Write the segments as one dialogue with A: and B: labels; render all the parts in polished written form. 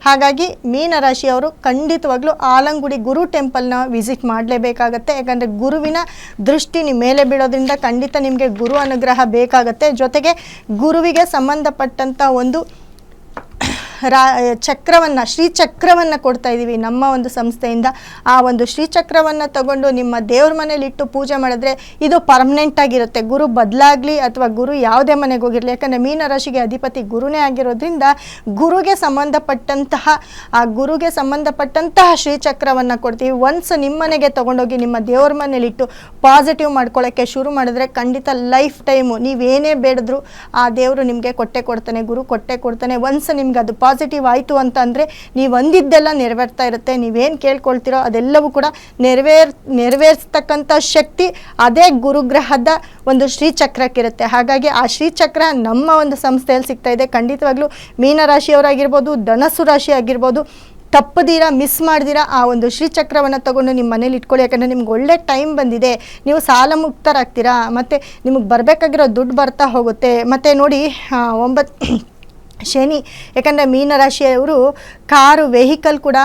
A: ಹಾಗಾಗಿ ಮೀನರಾಶಿಯವರು ಖಂಡಿತವಾಗ್ಲೂ ಆಲಂಗುಡಿ ಗುರು ಟೆಂಪಲ್ನ ವಿಸಿಟ್ ಮಾಡಲೇಬೇಕಾಗತ್ತೆ. ಯಾಕಂದರೆ ಗುರುವಿನ ದೃಷ್ಟಿ ನಿಮ್ಮ ಮೇಲೆ ಬೀಳೋದ್ರಿಂದ ಖಂಡಿತ ನಿಮಗೆ ಗುರು ಅನುಗ್ರಹ ಬೇಕಾಗತ್ತೆ. ಜೊತೆಗೆ ಗುರುವಿಗೆ ಸಂಬಂಧಪಟ್ಟಂಥ ಒಂದು ಚಕ್ರವನ್ನು, ಶ್ರೀಚಕ್ರವನ್ನು ಕೊಡ್ತಾ ಇದ್ದೀವಿ ನಮ್ಮ ಒಂದು ಸಂಸ್ಥೆಯಿಂದ. ಆ ಒಂದು ಶ್ರೀಚಕ್ರವನ್ನು ತಗೊಂಡು ನಿಮ್ಮ ದೇವ್ರ ಮನೇಲಿ ಇಟ್ಟು ಪೂಜೆ ಮಾಡಿದ್ರೆ ಇದು ಪರ್ಮನೆಂಟ್ ಆಗಿರುತ್ತೆ. ಗುರು ಬದಲಾಗಲಿ ಅಥವಾ ಗುರು ಯಾವುದೇ ಮನೆಗೆ ಹೋಗಿರಲಿ, ಯಾಕಂದರೆ ಮೀನರಾಶಿಗೆ ಅಧಿಪತಿ ಗುರುನೇ ಆಗಿರೋದ್ರಿಂದ ಗುರುಗೆ ಸಂಬಂಧಪಟ್ಟಂತಹ ಶ್ರೀಚಕ್ರವನ್ನು ಕೊಡ್ತೀವಿ. ಒನ್ಸ್ ನಿಮ್ಮ ಮನೆಗೆ ತೊಗೊಂಡೋಗಿ ನಿಮ್ಮ ದೇವ್ರ ಮನೇಲಿಟ್ಟು ಪಾಸಿಟಿವ್ ಮಾಡ್ಕೊಳ್ಳೋಕ್ಕೆ ಶುರು ಮಾಡಿದ್ರೆ ಖಂಡಿತ ಲೈಫ್ ಟೈಮು ನೀವೇನೇ ಬೇಡಿದ್ರು ಆ ದೇವರು ನಿಮಗೆ ಕೊಟ್ಟೆ ಕೊಡ್ತಾನೆ, ಗುರು ಕೊಟ್ಟೆ ಕೊಡ್ತಾನೆ. ಒನ್ಸ್ ನಿಮ್ಗೆ ಅದು ಪಾಸಿಟಿವ್ ಆಯಿತು ಅಂತ ಅಂದರೆ ನೀವು ಅಂದಿದ್ದೆಲ್ಲ ನೆರವೇರ್ತಾ ಇರುತ್ತೆ. ನೀವೇನು ಕೇಳ್ಕೊಳ್ತೀರೋ ಅದೆಲ್ಲವೂ ಕೂಡ ನೆರವೇರಿಸ್ತಕ್ಕಂಥ ಶಕ್ತಿ ಅದೇ ಗುರುಗ್ರಹದ ಒಂದು ಶ್ರೀಚಕ್ರಕ್ಕಿರುತ್ತೆ. ಹಾಗಾಗಿ ಆ ಶ್ರೀಚಕ್ರ ನಮ್ಮ ಒಂದು ಸಂಸ್ಥೆಯಲ್ಲಿ ಸಿಗ್ತಾ ಇದೆ. ಖಂಡಿತವಾಗ್ಲೂ ಮೀನರಾಶಿಯವರಾಗಿರ್ಬೋದು, ಧನಸ್ಸು ರಾಶಿ ಆಗಿರ್ಬೋದು, ತಪ್ಪದಿರ ಮಿಸ್ ಮಾಡ್ದಿರ ಆ ಒಂದು ಶ್ರೀಚಕ್ರವನ್ನು ತಗೊಂಡು ನಿಮ್ಮ ಮನೇಲಿ ಇಟ್ಕೊಳ್ಳಿ. ಯಾಕಂದರೆ ನಿಮ್ಗೆ ಒಳ್ಳೆ ಟೈಮ್ ಬಂದಿದೆ, ನೀವು ಸಾಲ ಮುಕ್ತರಾಗ್ತೀರಾ, ಮತ್ತು ನಿಮಗೆ ಬರಬೇಕಾಗಿರೋ ದುಡ್ಡು ಬರ್ತಾ ಹೋಗುತ್ತೆ. ಮತ್ತು ನೋಡಿ 9 ಶನಿ, ಯಾಕಂದರೆ ಮೀನರಾಶಿಯವರು ಕಾರು ವೆಹಿಕಲ್ ಕೂಡ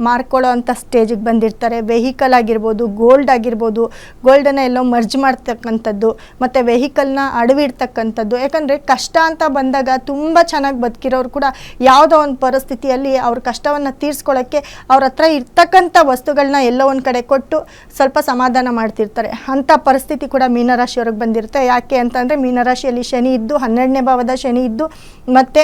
A: ಮಾರ್ಕೊಳ್ಳೋ ಅಂಥ ಸ್ಟೇಜಿಗೆ ಬಂದಿರ್ತಾರೆ. ವೆಹಿಕಲ್ ಆಗಿರ್ಬೋದು, ಗೋಲ್ಡ್ ಆಗಿರ್ಬೋದು, ಗೋಲ್ಡನ್ನು ಎಲ್ಲೋ ಮರ್ಜ್ ಮಾಡ್ತಕ್ಕಂಥದ್ದು, ಮತ್ತು ವೆಹಿಕಲ್ನ ಅಡವಿಡ್ತಕ್ಕಂಥದ್ದು. ಯಾಕಂದರೆ ಕಷ್ಟ ಅಂತ ಬಂದಾಗ ತುಂಬ ಚೆನ್ನಾಗಿ ಬದುಕಿರೋರು ಕೂಡ ಯಾವುದೋ ಒಂದು ಪರಿಸ್ಥಿತಿಯಲ್ಲಿ ಅವ್ರ ಕಷ್ಟವನ್ನು ತೀರಿಸ್ಕೊಳ್ಳೋಕ್ಕೆ ಅವ್ರ ಹತ್ರ ಇರ್ತಕ್ಕಂಥ ವಸ್ತುಗಳನ್ನ ಎಲ್ಲೋ ಒಂದು ಕಡೆ ಕೊಟ್ಟು ಸ್ವಲ್ಪ ಸಮಾಧಾನ ಮಾಡ್ತಿರ್ತಾರೆ. ಅಂಥ ಪರಿಸ್ಥಿತಿ ಕೂಡ ಮೀನರಾಶಿಯವ್ರಿಗೆ ಬಂದಿರುತ್ತೆ. ಯಾಕೆ ಅಂತಂದರೆ ಮೀನರಾಶಿಯಲ್ಲಿ ಶನಿ ಇದ್ದು, 12ನೇ ಭಾವದ ಶನಿ ಇದ್ದು, ಮತ್ತು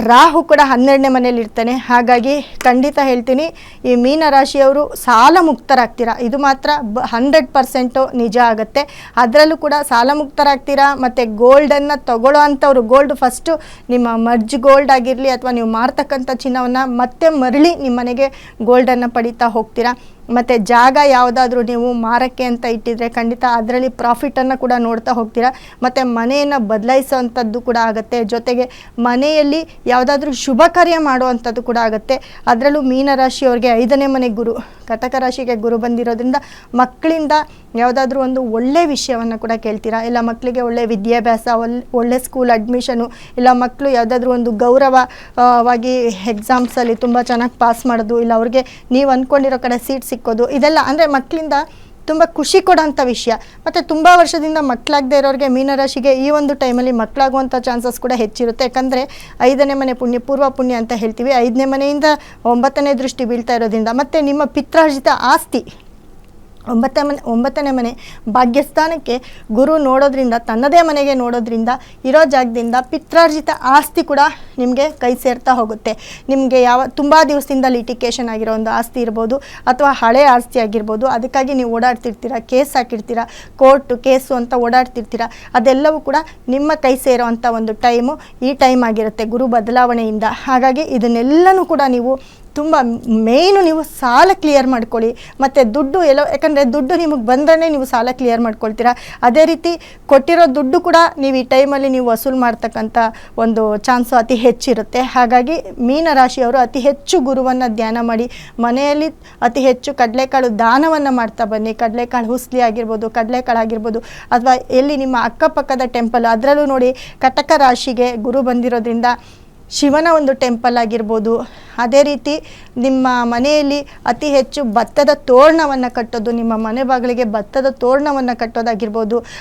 A: ರಾಹು ಕೂಡ 12ನೇ ಮನೇಲಿ ಇರ್ತಾನೆ. ಹಾಗಾಗಿ ಖಂಡಿತ ಹೇಳ್ತೀನಿ, ಈ ಮೀನರಾಶಿಯವರು ಸಾಲ ಮುಕ್ತರಾಗ್ತೀರಾ, ಇದು ಮಾತ್ರ 100% ನಿಜ ಆಗುತ್ತೆ. ಅದರಲ್ಲೂ ಕೂಡ ಸಾಲ ಮುಕ್ತರಾಗ್ತೀರಾ. ಮತ್ತು ಗೋಲ್ಡನ್ನು ತಗೊಳ್ಳೋ ಅಂಥವ್ರು, ಗೋಲ್ಡ್ ಫಸ್ಟು ನಿಮ್ಮ ಮರ್ಜ್ ಗೋಲ್ಡ್ ಆಗಿರಲಿ ಅಥವಾ ನೀವು ಮಾರ್ತಕ್ಕಂಥ ಚಿನ್ನವನ್ನು ಮತ್ತೆ ಮರಳಿ ನಿಮ್ಮ ಮನೆಗೆ ಗೋಲ್ಡನ್ನು ಪಡಿತಾ ಹೋಗ್ತೀರಾ. ಮತ್ತು ಜಾಗ ಯಾವುದಾದ್ರೂ ನೀವು ಮಾರಕ್ಕೆ ಅಂತ ಇಟ್ಟಿದ್ರೆ ಖಂಡಿತ ಅದರಲ್ಲಿ ಪ್ರಾಫಿಟನ್ನು ಕೂಡ ನೋಡ್ತಾ ಹೋಗ್ತೀರಾ. ಮತ್ತು ಮನೆಯನ್ನು ಬದಲಾಯಿಸೋವಂಥದ್ದು ಕೂಡ ಆಗುತ್ತೆ. ಜೊತೆಗೆ ಮನೆಯಲ್ಲಿ ಯಾವುದಾದ್ರೂ ಶುಭ ಕಾರ್ಯ ಮಾಡುವಂಥದ್ದು ಕೂಡ ಆಗುತ್ತೆ. ಅದರಲ್ಲೂ ಮೀನರಾಶಿಯವ್ರಿಗೆ 5ನೇ ಮನೆ ಗುರು, ಕಟಕ ರಾಶಿಗೆ ಗುರು ಬಂದಿರೋದ್ರಿಂದ ಮಕ್ಕಳಿಂದ ಯಾವುದಾದ್ರೂ ಒಂದು ಒಳ್ಳೆಯ ವಿಷಯವನ್ನು ಕೂಡ ಕೇಳ್ತೀರಾ. ಇಲ್ಲ ಮಕ್ಕಳಿಗೆ ಒಳ್ಳೆಯ ವಿದ್ಯಾಭ್ಯಾಸ, ಒಳ್ಳೆ ಸ್ಕೂಲ್ ಅಡ್ಮಿಷನು, ಇಲ್ಲ ಮಕ್ಕಳು ಯಾವುದಾದ್ರೂ ಒಂದು ಗೌರವವಾಗಿ ಎಕ್ಸಾಮ್ಸಲ್ಲಿ ತುಂಬ ಚೆನ್ನಾಗಿ ಪಾಸ್ ಮಾಡೋದು, ಇಲ್ಲ ಅವ್ರಿಗೆ ನೀವು ಅಂದ್ಕೊಂಡಿರೋ ಕಡೆ ಸೀಟ್ ಸಿಕ್ಕೋದು, ಇದೆಲ್ಲ ಅಂದರೆ ಮಕ್ಕಳಿಂದ ತುಂಬ ಖುಷಿ ಕೊಡೋಂಥ ವಿಷಯ. ಮತ್ತು ತುಂಬ ವರ್ಷದಿಂದ ಮಕ್ಕಳಾಗದೇ ಇರೋರಿಗೆ ಮೀನರಾಶಿಗೆ ಈ ಒಂದು ಟೈಮಲ್ಲಿ ಮಕ್ಕಳಾಗುವಂಥ ಚಾನ್ಸಸ್ ಕೂಡ ಹೆಚ್ಚಿರುತ್ತೆ. ಯಾಕಂದರೆ 5ನೇ ಮನೆ ಪುಣ್ಯ, ಪೂರ್ವ ಪುಣ್ಯ ಅಂತ ಹೇಳ್ತೀವಿ. 5ನೇ ಮನೆಯಿಂದ 9ನೇ ದೃಷ್ಟಿ ಬೀಳ್ತಾ ಇರೋದ್ರಿಂದ, ಮತ್ತು ನಿಮ್ಮ ಪಿತ್ರಾರ್ಜಿತ ಆಸ್ತಿ 9ನೇ ಮನೆ ಭಾಗ್ಯಸ್ಥಾನಕ್ಕೆ ಗುರು ನೋಡೋದ್ರಿಂದ, ತನ್ನದೇ ಮನೆಗೆ ನೋಡೋದ್ರಿಂದ ಇರೋ ಜಾಗದಿಂದ ಪಿತ್ರಾರ್ಜಿತ ಆಸ್ತಿ ಕೂಡ ನಿಮಗೆ ಕೈ ಸೇರ್ತಾ ಹೋಗುತ್ತೆ. ನಿಮಗೆ ತುಂಬ ದಿವಸದಿಂದ ಲಿಟಿಗೇಷನ್ ಆಗಿರೋ ಒಂದು ಆಸ್ತಿ ಇರ್ಬೋದು, ಅಥವಾ ಹಳೆ ಆಸ್ತಿ ಆಗಿರ್ಬೋದು, ಅದಕ್ಕಾಗಿ ನೀವು ಓಡಾಡ್ತಿರ್ತೀರ, ಕೇಸ್ ಹಾಕಿರ್ತೀರ, ಕೋರ್ಟು ಕೇಸು ಅಂತ ಓಡಾಡ್ತಿರ್ತೀರ. ಅದೆಲ್ಲವೂ ಕೂಡ ನಿಮ್ಮ ಕೈ ಸೇರೋ ಅಂಥ ಒಂದು ಟೈಮು ಈ ಟೈಮ್ ಆಗಿರುತ್ತೆ ಗುರು ಬದಲಾವಣೆಯಿಂದ. ಹಾಗಾಗಿ ಇದನ್ನೆಲ್ಲನೂ ಕೂಡ ನೀವು ತುಂಬ ಮೇಯ್ನು ನೀವು ಸಾಲ ಕ್ಲಿಯರ್ ಮಾಡ್ಕೊಳ್ಳಿ. ಮತ್ತು ದುಡ್ಡು ಎಲ್ಲೋ, ಯಾಕಂದರೆ ದುಡ್ಡು ನಿಮಗೆ ಬಂದರೆ ನೀವು ಸಾಲ ಕ್ಲಿಯರ್ ಮಾಡ್ಕೊಳ್ತೀರಾ. ಅದೇ ರೀತಿ ಕೊಟ್ಟಿರೋ ದುಡ್ಡು ಕೂಡ ನೀವು ಈ ಟೈಮಲ್ಲಿ ನೀವು ವಸೂಲು ಮಾಡ್ತಕ್ಕಂಥ ಒಂದು ಚಾನ್ಸು ಅತಿ ಹೆಚ್ಚಿರುತ್ತೆ. ಹಾಗಾಗಿ ಮೀನರಾಶಿಯವರು ಅತಿ ಹೆಚ್ಚು ಗುರುವನ್ನು ಧ್ಯಾನ ಮಾಡಿ, ಮನೆಯಲ್ಲಿ ಅತಿ ಹೆಚ್ಚು ಕಡಲೆಕಾಳು ದಾನವನ್ನು ಮಾಡ್ತಾ ಬನ್ನಿ. ಕಡಲೆಕಾಳು ಹುಸ್ಲಿ ಆಗಿರ್ಬೋದು, ಕಡಲೆಕಾಳು ಆಗಿರ್ಬೋದು, ಅಥವಾ ಎಲ್ಲಿ ನಿಮ್ಮ ಅಕ್ಕಪಕ್ಕದ ಟೆಂಪಲ್, ಅದರಲ್ಲೂ ನೋಡಿ ಕಟಕ ರಾಶಿಗೆ ಗುರು ಬಂದಿರೋದ್ರಿಂದ ಶಿವನ ಒಂದು ಟೆಂಪಲ್ ಆಗಿರ್ಬೋದು, ಅದೇ ರೀತಿ ನಿಮ್ಮ ಮನೆಯಲ್ಲಿ ಅತಿ ಹೆಚ್ಚು ಭತ್ತದ ತೋರಣವನ್ನು ಕಟ್ಟೋದು, ನಿಮ್ಮ ಮನೆ ಬಾಗಿಲಿಗೆ ಭತ್ತದ ತೋರಣವನ್ನು ಕಟ್ಟೋದಾಗಿರ್ಬೋದು,